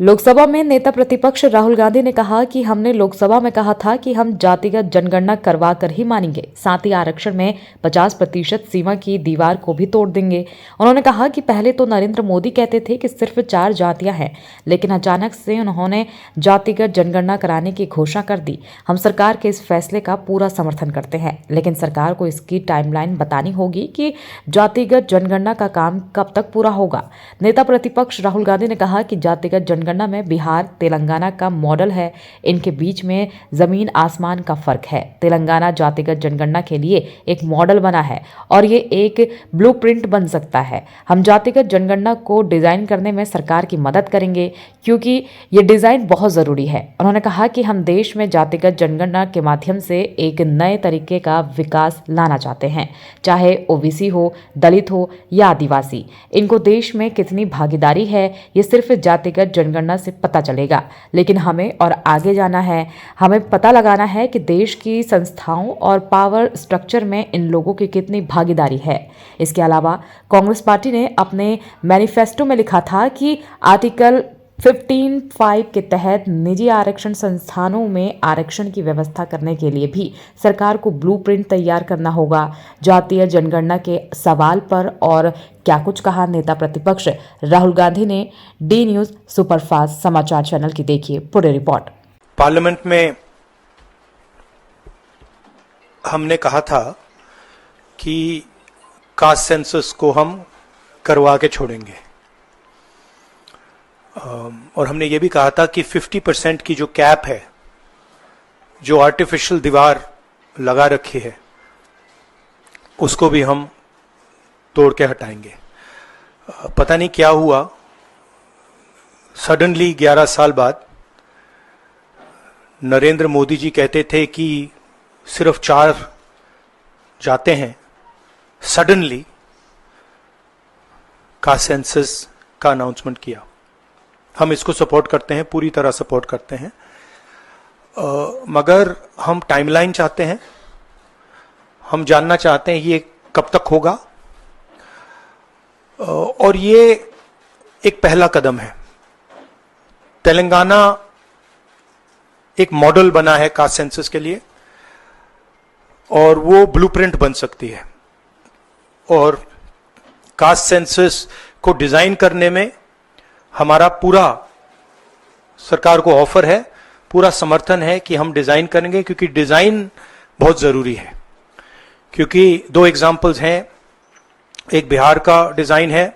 लोकसभा में नेता प्रतिपक्ष राहुल गांधी ने कहा कि हमने लोकसभा में कहा था कि हम जातिगत जनगणना करवा कर ही मानेंगे, साथ ही आरक्षण में 50% सीमा की दीवार को भी तोड़ देंगे। उन्होंने कहा कि पहले तो नरेंद्र मोदी कहते थे कि सिर्फ 4 जातियां हैं, लेकिन अचानक से उन्होंने जातिगत जनगणना कराने की घोषणा कर दी। हम सरकार के इस फैसले का पूरा समर्थन करते हैं, लेकिन सरकार को इसकी टाइमलाइन बतानी होगी कि जातिगत जनगणना का काम कब तक पूरा होगा। नेता प्रतिपक्ष राहुल गांधी ने कहा कि जातिगत जनगणना में बिहार तेलंगाना का मॉडल है, इनके बीच में जमीन आसमान का फर्क है। तेलंगाना जातिगत जनगणना के लिए एक मॉडल बना है और ये एक ब्लूप्रिंट बन सकता है। हम जातिगत जनगणना को डिजाइन करने में सरकार की मदद करेंगे क्योंकि ये डिजाइन बहुत जरूरी है। उन्होंने कहा कि हम देश में जातिगत जनगणना के माध्यम से एक नए तरीके का विकास लाना चाहते हैं, चाहे ओबीसी हो, दलित हो या आदिवासी। इनको देश में कितनी भागीदारी है ये सिर्फ जातिगत जनगणना से पता चलेगा, लेकिन हमें और आगे जाना है। हमें पता लगाना है कि देश की संस्थाओं और पावर स्ट्रक्चर में इन लोगों की कितनी भागीदारी है। इसके अलावा कांग्रेस पार्टी ने अपने मैनिफेस्टो में लिखा था कि आर्टिकल 15(5) के तहत निजी आरक्षण संस्थानों में आरक्षण की व्यवस्था करने के लिए भी सरकार को ब्लूप्रिंट तैयार करना होगा। जातीय जनगणना के सवाल पर और क्या कुछ कहा नेता प्रतिपक्ष राहुल गांधी ने। डी न्यूज सुपरफास्ट समाचार चैनल की देखिए पूरी रिपोर्ट। पार्लियामेंट में हमने कहा था कि कास्ट सेंसस को हम करवा के छोड़ेंगे और हमने ये भी कहा था कि 50% की जो कैप है, जो आर्टिफिशियल दीवार लगा रखी है, उसको भी हम तोड़ के हटाएंगे। पता नहीं क्या हुआ, सडनली 11 साल बाद नरेंद्र मोदी जी कहते थे कि सिर्फ 4 जाते हैं, सडनली कास्ट सेंसस का अनाउंसमेंट किया। हम इसको सपोर्ट करते हैं, पूरी तरह सपोर्ट करते हैं, मगर हम टाइमलाइन चाहते हैं। हम जानना चाहते हैं ये कब तक होगा और ये एक पहला कदम है। तेलंगाना एक मॉडल बना है कास्ट सेंसस के लिए और वो ब्लूप्रिंट बन सकती है और कास्ट सेंसस को डिजाइन करने में हमारा पूरा सरकार को ऑफर है, पूरा समर्थन है कि हम डिजाइन करेंगे, क्योंकि डिजाइन बहुत जरूरी है। क्योंकि 2 एग्जाम्पल्स हैं, एक बिहार का डिजाइन है,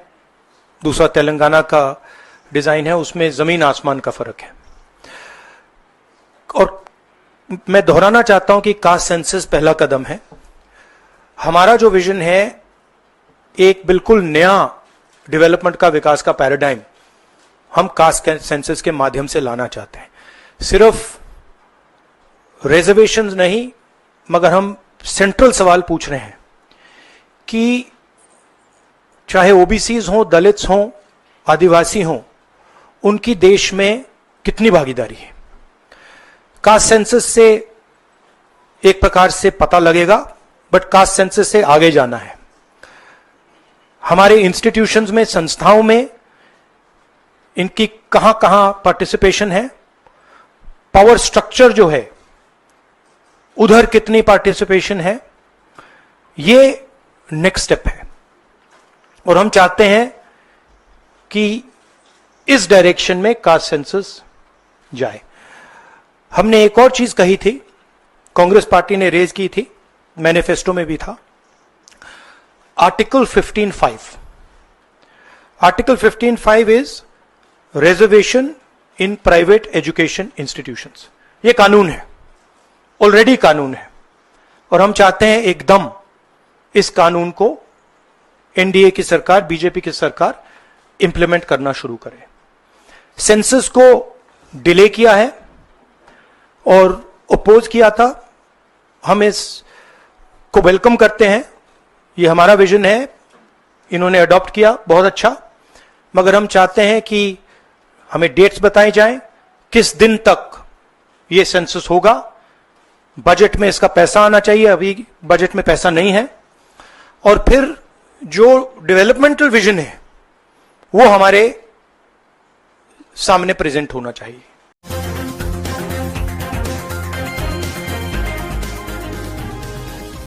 दूसरा तेलंगाना का डिजाइन है, उसमें जमीन आसमान का फर्क है। और मैं दोहराना चाहता हूं कि कास्ट सेंसस पहला कदम है। हमारा जो विजन है एक बिल्कुल नया डेवलपमेंट का, विकास का पैराडाइम हम कास्ट सेंसस के माध्यम से लाना चाहते हैं। सिर्फ रिजर्वेशंस नहीं, मगर हम सेंट्रल सवाल पूछ रहे हैं कि चाहे ओबीसीज हों, दलित्स हों, आदिवासी हों, उनकी देश में कितनी भागीदारी है। कास्ट सेंसस से एक प्रकार से पता लगेगा, बट कास्ट सेंसस से आगे जाना है। हमारे इंस्टीट्यूशंस में, संस्थाओं में इनकी कहां कहां पार्टिसिपेशन है, पावर स्ट्रक्चर जो है उधर कितनी पार्टिसिपेशन है, ये नेक्स्ट स्टेप है। और हम चाहते हैं कि इस डायरेक्शन में कास्ट सेंसस जाए। हमने एक और चीज कही थी, कांग्रेस पार्टी ने रेज की थी, मैनिफेस्टो में भी था, article 15(5). Article 15(5) is reservation in private education institutions. ये कानून है, ऑलरेडी कानून है, और हम चाहते हैं एकदम इस कानून को एनडीए की सरकार, बीजेपी की सरकार इंप्लीमेंट करना शुरू करे। सेंसस को डिले किया है और अपोज किया था, हम इसको वेलकम करते हैं। ये हमारा विजन है, इन्होंने अडॉप्ट किया, बहुत अच्छा, मगर हम चाहते हैं कि हमें डेट्स बताई जाएं, किस दिन तक ये सेंसस होगा, बजट में इसका पैसा आना चाहिए, अभी बजट में पैसा नहीं है, और फिर जो डेवलपमेंटल विजन है वो हमारे सामने प्रेजेंट होना चाहिए।